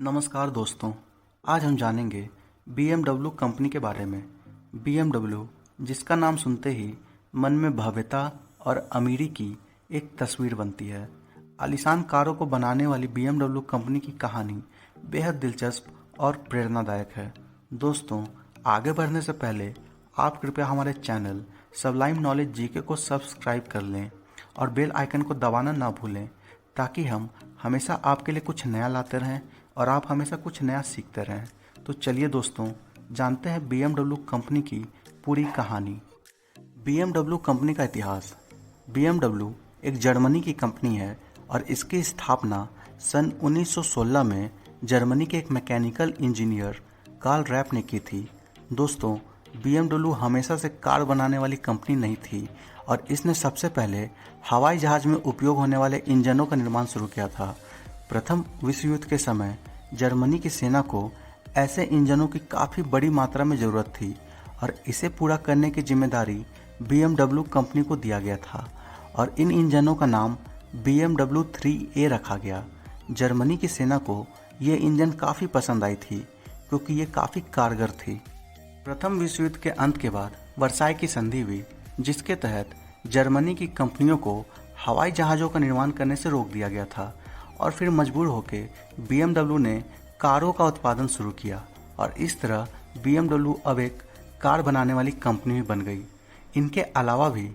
नमस्कार दोस्तों, आज हम जानेंगे BMW कंपनी के बारे में। BMW जिसका नाम सुनते ही मन में भव्यता और अमीरी की एक तस्वीर बनती है। आलीशान कारों को बनाने वाली BMW कंपनी की कहानी बेहद दिलचस्प और प्रेरणादायक है। दोस्तों, आगे बढ़ने से पहले आप कृपया हमारे चैनल सबलाइम नॉलेज जीके को सब्सक्राइब कर लें और बेल आइकन को दबाना ना भूलें, ताकि हम हमेशा आपके लिए कुछ नया लाते रहें और आप हमेशा कुछ नया सीखते रहें। तो चलिए दोस्तों, जानते हैं BMW कंपनी की पूरी कहानी। BMW कंपनी का इतिहास। BMW एक जर्मनी की कंपनी है और इसकी स्थापना सन 1916 में जर्मनी के एक मैकेनिकल इंजीनियर कार्ल रैप ने की थी। दोस्तों, BMW हमेशा से कार बनाने वाली कंपनी नहीं थी और इसने सबसे पहले हवाई जहाज़ में उपयोग होने वाले इंजनों का निर्माण शुरू किया था। प्रथम विश्व युद्ध के समय जर्मनी की सेना को ऐसे इंजनों की काफ़ी बड़ी मात्रा में ज़रूरत थी और इसे पूरा करने की जिम्मेदारी BMW कंपनी को दिया गया था और इन इंजनों का नाम BMW 3A रखा गया। जर्मनी की सेना को ये इंजन काफ़ी पसंद आई थी क्योंकि ये काफ़ी कारगर थी। प्रथम विश्व युद्ध के अंत के बाद वर्साई की संधि हुई, जिसके तहत जर्मनी की कंपनियों को हवाई जहाज़ों का निर्माण करने से रोक दिया गया था और फिर मजबूर होकर BMW ने कारों का उत्पादन शुरू किया और इस तरह BMW अब एक कार बनाने वाली कंपनी भी बन गई। इनके अलावा भी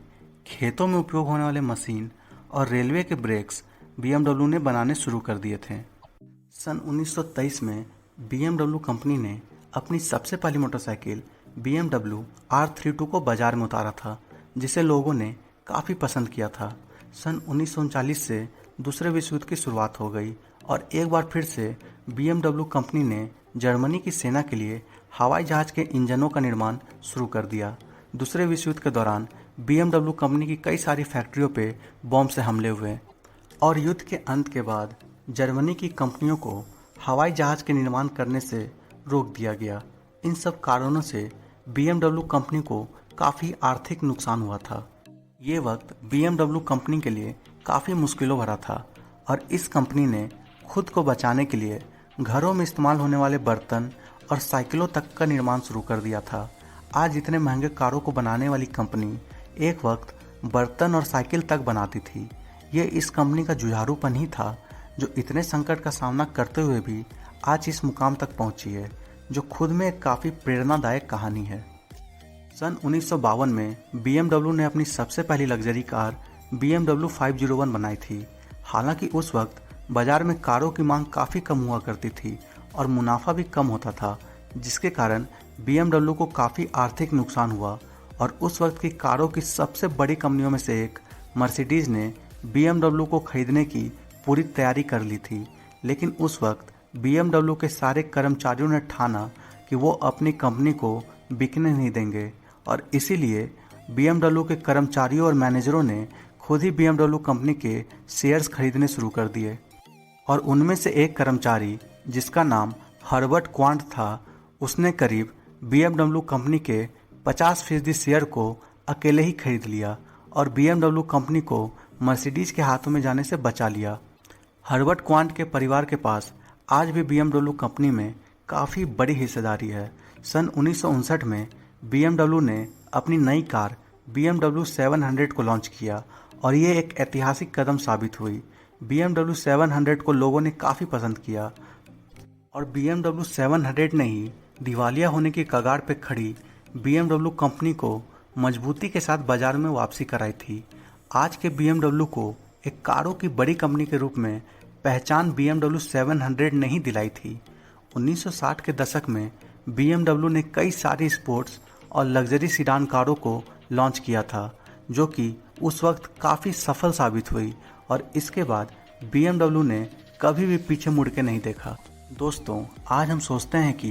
खेतों में उपयोग होने वाले मशीन और रेलवे के ब्रेक्स BMW ने बनाने शुरू कर दिए थे। सन 1923 में BMW कंपनी ने अपनी सबसे पहली मोटरसाइकिल BMW R32 को बाजार में उतारा था, जिसे लोगों ने काफ़ी पसंद किया था। सन 1939 से दूसरे विश्व युद्ध की शुरुआत हो गई और एक बार फिर से BMW कंपनी ने जर्मनी की सेना के लिए हवाई जहाज़ के इंजनों का निर्माण शुरू कर दिया। दूसरे विश्व युद्ध के दौरान BMW कंपनी की कई सारी फैक्ट्रियों पे बॉम्ब से हमले हुए और युद्ध के अंत के बाद जर्मनी की कंपनियों को हवाई जहाज़ के निर्माण करने से रोक दिया गया। इन सब कारणों से BMW कंपनी को काफ़ी आर्थिक नुकसान हुआ था। ये वक्त BMW कंपनी के लिए काफ़ी मुश्किलों भरा था और इस कंपनी ने खुद को बचाने के लिए घरों में इस्तेमाल होने वाले बर्तन और साइकिलों तक का निर्माण शुरू कर दिया था। आज इतने महंगे कारों को बनाने वाली कंपनी एक वक्त बर्तन और साइकिल तक बनाती थी। ये इस कंपनी का जुझारूपन ही था जो इतने संकट का सामना करते हुए भी आज इस मुकाम तक पहुंची है, जो खुद में एक काफ़ी प्रेरणादायक कहानी है। सन 1952 में BMW ने अपनी सबसे पहली लग्जरी कार BMW 501 बनाई थी। हालांकि उस वक्त बाजार में कारों की मांग काफ़ी कम हुआ करती थी और मुनाफा भी कम होता था, जिसके कारण BMW को काफ़ी आर्थिक नुकसान हुआ और उस वक्त की कारों की सबसे बड़ी कंपनियों में से एक मर्सिडीज़ ने BMW को खरीदने की पूरी तैयारी कर ली थी। लेकिन उस वक्त BMW के सारे कर्मचारियों ने ठाना कि वो अपनी कंपनी को बिकने नहीं देंगे और इसीलिए BMW के कर्मचारियों और मैनेजरों ने खुद ही BMW कंपनी के शेयर्स खरीदने शुरू कर दिए और उनमें से एक कर्मचारी, जिसका नाम हर्बर्ट क्वांट था, उसने करीब BMW कंपनी के 50% शेयर को अकेले ही खरीद लिया और BMW कंपनी को मर्सिडीज़ के हाथों में जाने से बचा लिया। हर्बर्ट क्वांट के परिवार के पास आज भी BMW कंपनी में काफ़ी बड़ी हिस्सेदारी है। सन 1959 में BMW ने अपनी नई कार BMW 700 को लॉन्च किया और ये एक ऐतिहासिक कदम साबित हुई। BMW 700 को लोगों ने काफ़ी पसंद किया और BMW 700 ने ही दिवालिया होने की कगार पर खड़ी BMW कंपनी को मजबूती के साथ बाजार में वापसी कराई थी। आज के BMW को एक कारों की बड़ी कंपनी के रूप में पहचान BMW 700 ने ही दिलाई थी। 1960 के दशक में BMW ने कई सारी स्पोर्ट्स और लग्जरी सीडान कारों को लॉन्च किया था, जो कि उस वक्त काफ़ी सफल साबित हुई और इसके बाद BMW ने कभी भी पीछे मुड़ के नहीं देखा। दोस्तों, आज हम सोचते हैं कि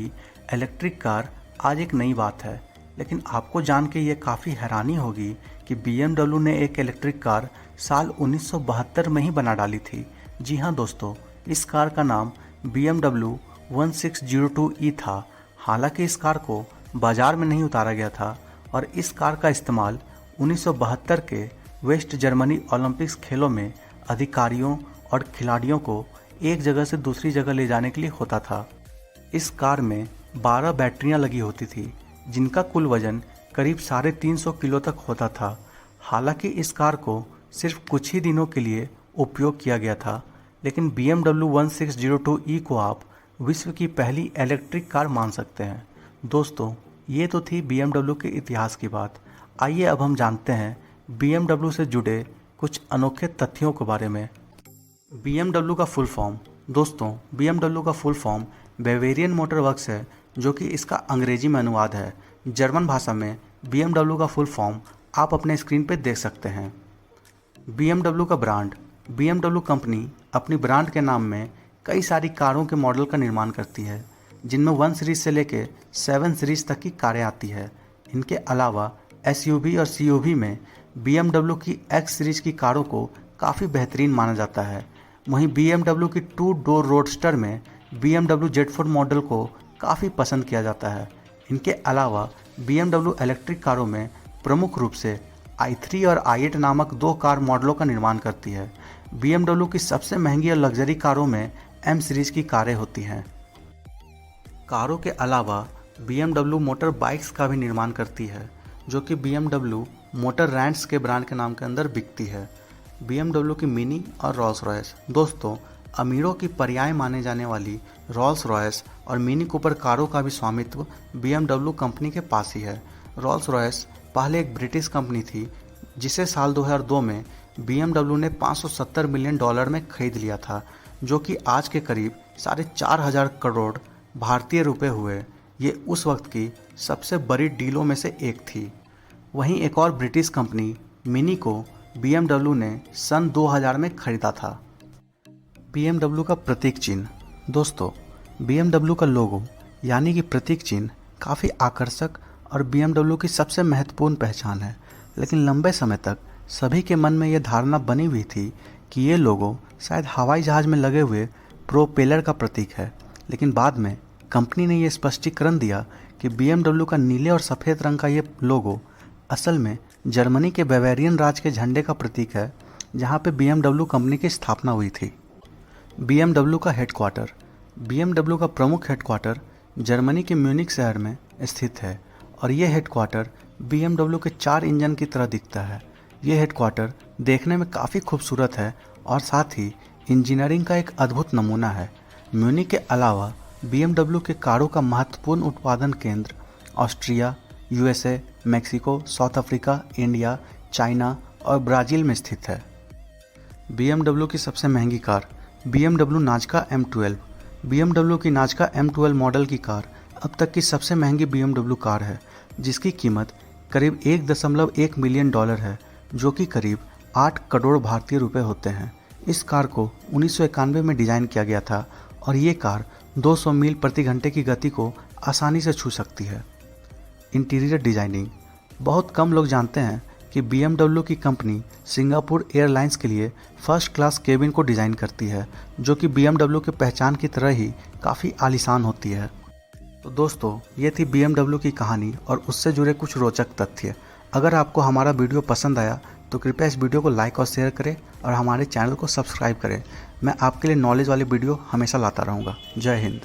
इलेक्ट्रिक कार आज एक नई बात है, लेकिन आपको जान के ये काफ़ी हैरानी होगी कि BMW ने एक इलेक्ट्रिक कार साल 1972 में ही बना डाली थी। जी हाँ दोस्तों, इस कार का नाम BMW 1602E था। हालांकि इस कार को बाजार में नहीं उतारा गया था और इस कार का इस्तेमाल 1972 के वेस्ट जर्मनी ओलंपिक्स खेलों में अधिकारियों और खिलाड़ियों को एक जगह से दूसरी जगह ले जाने के लिए होता था। इस कार में 12 बैटरियां लगी होती थी जिनका कुल वजन करीब 350 किलो तक होता था। हालांकि इस कार को सिर्फ कुछ ही दिनों के लिए उपयोग किया गया था, लेकिन BMW 1602E को आप विश्व की पहली इलेक्ट्रिक कार मान सकते हैं। दोस्तों, ये तो थी BMW के इतिहास की बात। आइए अब हम जानते हैं BMW से जुड़े कुछ अनोखे तथ्यों के बारे में। BMW का फुल फॉर्म। दोस्तों, BMW का फुल फॉर्म बेवेरियन मोटर वर्क्स है, जो कि इसका अंग्रेजी में अनुवाद है। जर्मन भाषा में BMW का फुल फॉर्म आप अपने स्क्रीन पर देख सकते हैं। BMW का ब्रांड। BMW कंपनी अपनी ब्रांड के नाम में कई सारी कारों के मॉडल का निर्माण करती है, जिनमें 1 सीरीज से लेकर 7 सीरीज तक की कारें आती है। इनके अलावा SUV और CUV में BMW की X सीरीज की कारों को काफ़ी बेहतरीन माना जाता है। वहीं BMW की 2 डोर रोडस्टर में BMW Z4 मॉडल को काफ़ी पसंद किया जाता है। इनके अलावा BMW इलेक्ट्रिक कारों में प्रमुख रूप से i3 और i8 नामक 2 कार मॉडलों का निर्माण करती है। BMW की सबसे महंगी और लग्जरी कारों में M सीरीज की कारें होती हैं। कारों के अलावा BMW मोटर बाइक्स का भी निर्माण करती है, जो कि BMW मोटर रैंट्स के ब्रांड के नाम के अंदर बिकती है। BMW की मिनी और रॉल्स रॉयस। दोस्तों, अमीरों की पर्याय माने जाने वाली रॉल्स रॉयस और मिनी कूपर कारों का भी स्वामित्व BMW कंपनी के पास ही है। रॉल्स रॉयस पहले एक ब्रिटिश कंपनी थी, जिसे साल 2002 में BMW ने $570 मिलियन में खरीद लिया था, जो कि आज के करीब 4,500 करोड़ भारतीय रुपए हुए। ये उस वक्त की सबसे बड़ी डीलों में से एक थी। वहीं एक और ब्रिटिश कंपनी मिनी को BMW ने सन 2000 में खरीदा था। BMW का प्रतीक चिन्ह। दोस्तों, BMW का लोगो यानी कि प्रतीक चिन्ह काफ़ी आकर्षक और BMW की सबसे महत्वपूर्ण पहचान है। लेकिन लंबे समय तक सभी के मन में यह धारणा बनी हुई थी कि ये लोगो शायद हवाई जहाज़ में लगे हुए प्रोपेलर का प्रतीक है। लेकिन बाद में कंपनी ने यह स्पष्टीकरण दिया कि BMW का नीले और सफ़ेद रंग का ये लोगो असल में जर्मनी के बेवेरियन राज्य के झंडे का प्रतीक है, जहाँ पे BMW कंपनी की स्थापना हुई थी। BMW का हेडक्वार्टर। BMW का प्रमुख हेडक्वार्टर जर्मनी के म्यूनिख शहर में स्थित है और ये हेडक्वार्टर BMW के 4 इंजन की तरह दिखता है। ये हेडक्वार्टर देखने में काफ़ी खूबसूरत है और साथ ही इंजीनियरिंग का एक अद्भुत नमूना है। म्यूनिख के अलावा BMW के कारों का महत्वपूर्ण उत्पादन केंद्र Austria, USA, Mexico, south Africa, India, China और ब्राज़ील में स्थित है। BMW की सबसे महंगी car. BMW Nazca M12। BMW की नाज़का M12 मॉडल की कार अब तक की सबसे महंगी BMW कार है, जिसकी कीमत करीब $1.1 मिलियन है, जो कि करीब 8 करोड़ भारतीय रुपए होते हैं। इस कार को 1991 में डिज़ाइन किया गया था और ये कार 200 मील प्रति घंटे की गति को आसानी से छू सकती है। Interior designing. बहुत कम लोग जानते हैं कि BMW की कंपनी सिंगापुर एयरलाइंस के लिए फर्स्ट क्लास केबिन को डिज़ाइन करती है, जो कि BMW की पहचान की तरह ही काफ़ी आलीशान होती है। तो दोस्तों, ये थी BMW की कहानी और उससे जुड़े कुछ रोचक तथ्य। अगर आपको हमारा वीडियो पसंद आया तो कृपया इस वीडियो को लाइक और शेयर करें और हमारे चैनल को सब्सक्राइब करें। मैं आपके लिए नॉलेज वाली वीडियो हमेशा लाता रहूँगा। जय हिंद।